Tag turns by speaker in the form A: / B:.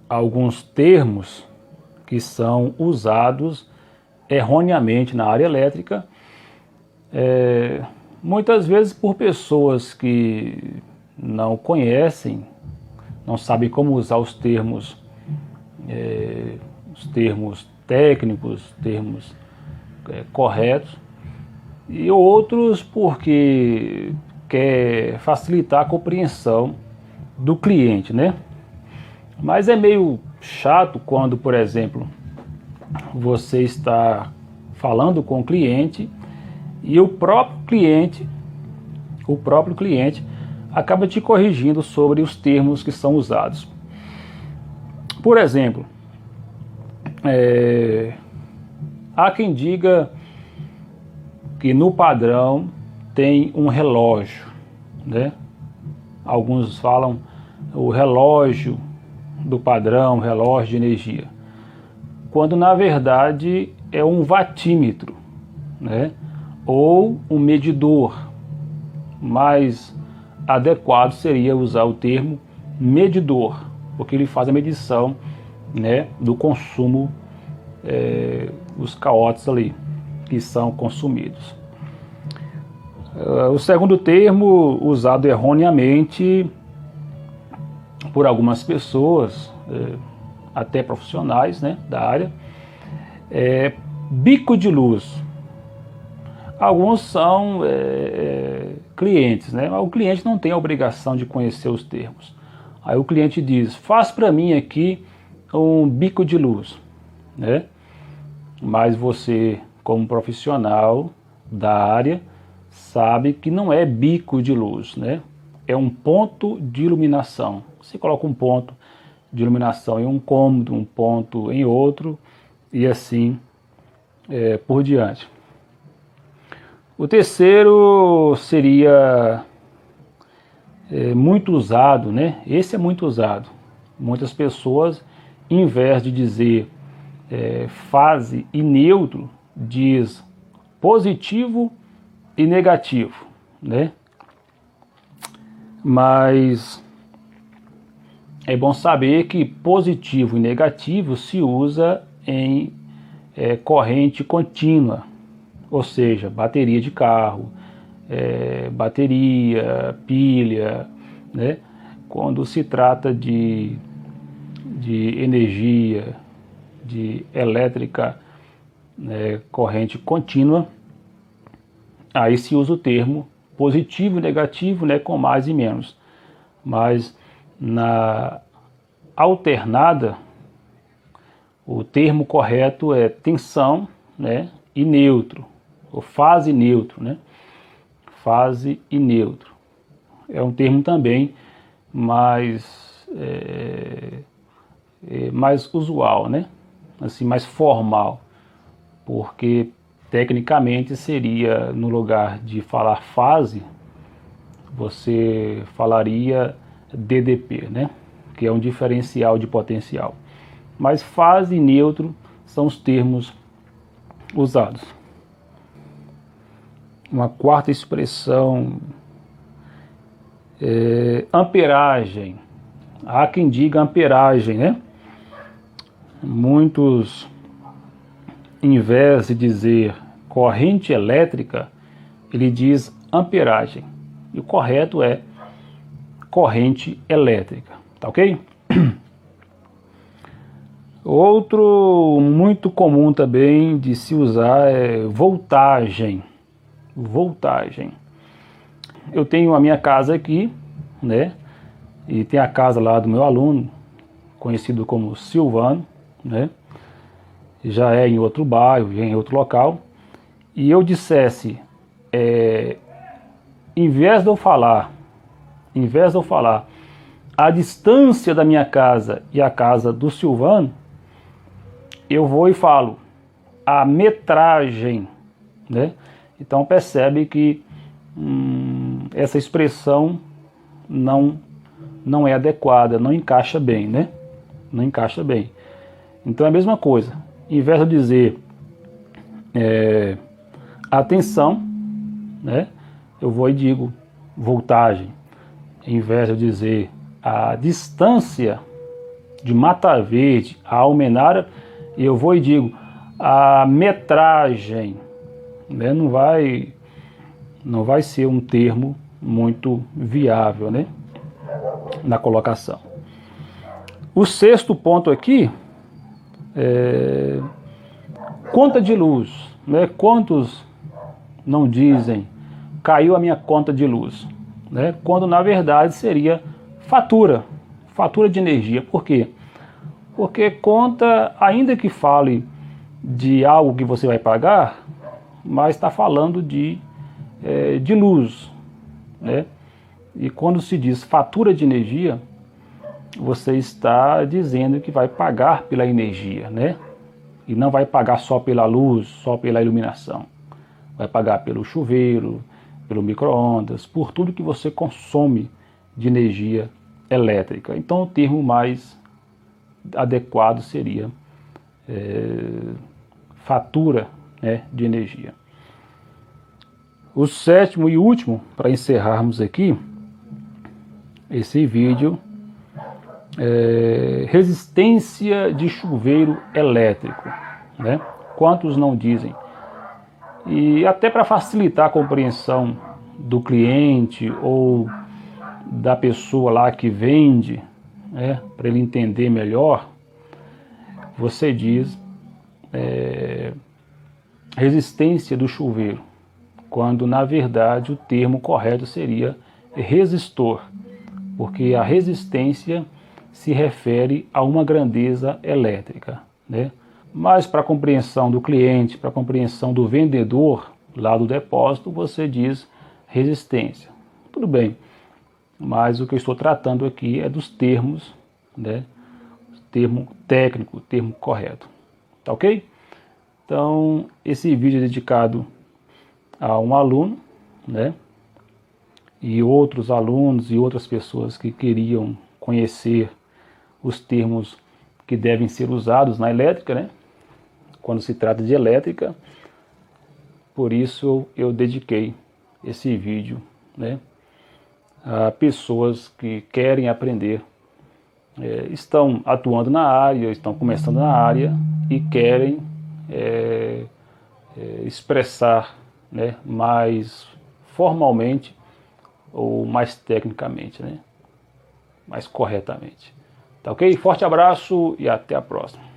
A: alguns termos que são usados erroneamente na área elétrica, muitas vezes por pessoas que não conhecem, não sabem como usar os termos técnicos, termos corretos, e outros porque quer facilitar a compreensão do cliente, né? Mas é meio chato quando, por exemplo, você está falando com o cliente e o próprio cliente acaba te corrigindo sobre os termos que são usados. Por exemplo, há quem diga que no padrão tem um relógio, né? Alguns falam o relógio do padrão, relógio de energia, quando na verdade é um watímetro, né? Ou um medidor. Mais adequado seria usar o termo medidor, porque ele faz a medição, né, do consumo, os kWs ali que são consumidos. O segundo termo, usado erroneamente por algumas pessoas, até profissionais, né, da área, é bico de luz. Alguns são clientes, né? Mas o cliente não tem a obrigação de conhecer os termos. Aí o cliente diz, faz para mim aqui um bico de luz, né? Mas você, como profissional da área, sabe que não é bico de luz, né? É um ponto de iluminação. Você coloca um ponto de iluminação em um cômodo, um ponto em outro, e assim por diante. O terceiro seria muito usado, né? Esse é muito usado. Muitas pessoas, em vez de dizer fase e neutro, diz positivo e negativo, né? Mas é bom saber que positivo e negativo se usa em corrente contínua, ou seja, bateria de carro, bateria, pilha, né? Quando se trata de energia, de elétrica, corrente contínua, aí se usa o termo positivo e negativo, né, com mais e menos. Mas na alternada, o termo correto é tensão, né, e neutro, ou fase e neutro, né? Fase e neutro. É um termo também mais usual, né? Assim, mais formal, porque tecnicamente seria, no lugar de falar fase, você falaria DDP, né? Que é um diferencial de potencial. Mas fase e neutro são os termos usados. Uma quarta expressão amperagem. Há quem diga amperagem, né? Muitos, em vez de dizer corrente elétrica, ele diz amperagem. E o correto é corrente elétrica, tá ok? Outro muito comum também de se usar é voltagem. Voltagem. Eu tenho a minha casa aqui, né? E tem a casa lá do meu aluno, conhecido como Silvano, né? Já é em outro bairro, já é em outro local. E eu dissesse, em vez de eu falar a distância da minha casa e a casa do Silvano, eu vou e falo a metragem, né? Então percebe que essa expressão não é adequada, não encaixa bem, né? Não encaixa bem. Então é a mesma coisa. Em vez de eu dizer atenção, né? Eu vou e digo voltagem. Em vez de eu dizer a distância, de Mata Verde a Almenara, eu vou e digo, a metragem, né, não vai ser um termo muito viável, né, na colocação. O sexto ponto aqui é conta de luz, né? Quantos não dizem caiu a minha conta de luz, né? Quando na verdade seria fatura de energia. Por quê? Porque conta, ainda que fale de algo que você vai pagar, mas está falando de luz, né? E quando se diz fatura de energia, você está dizendo que vai pagar pela energia, né? E não vai pagar só pela luz, só pela iluminação. Vai pagar pelo chuveiro, pelo micro-ondas, por tudo que você consome de energia elétrica. Então o termo mais adequado seria fatura, né, de energia. O sétimo e último, para encerrarmos aqui esse vídeo, resistência de chuveiro elétrico, né? Quantos não dizem? E até para facilitar a compreensão do cliente ou da pessoa lá que vende, né, para ele entender melhor, você diz resistência do chuveiro, quando na verdade o termo correto seria resistor, porque a resistência se refere a uma grandeza elétrica, né? Mas para a compreensão do cliente, para a compreensão do vendedor lá do depósito, você diz resistência. Tudo bem, mas o que eu estou tratando aqui é dos termos, né? Termo técnico, termo correto. Tá ok? Então, esse vídeo é dedicado a um aluno, né? E outros alunos e outras pessoas que queriam conhecer os termos que devem ser usados na elétrica, né? Quando se trata de elétrica. Por isso eu dediquei esse vídeo, né, a pessoas que querem aprender, estão atuando na área, estão começando na área e querem expressar, né, mais formalmente ou mais tecnicamente, né, mais corretamente. Tá ok? Forte abraço e até a próxima.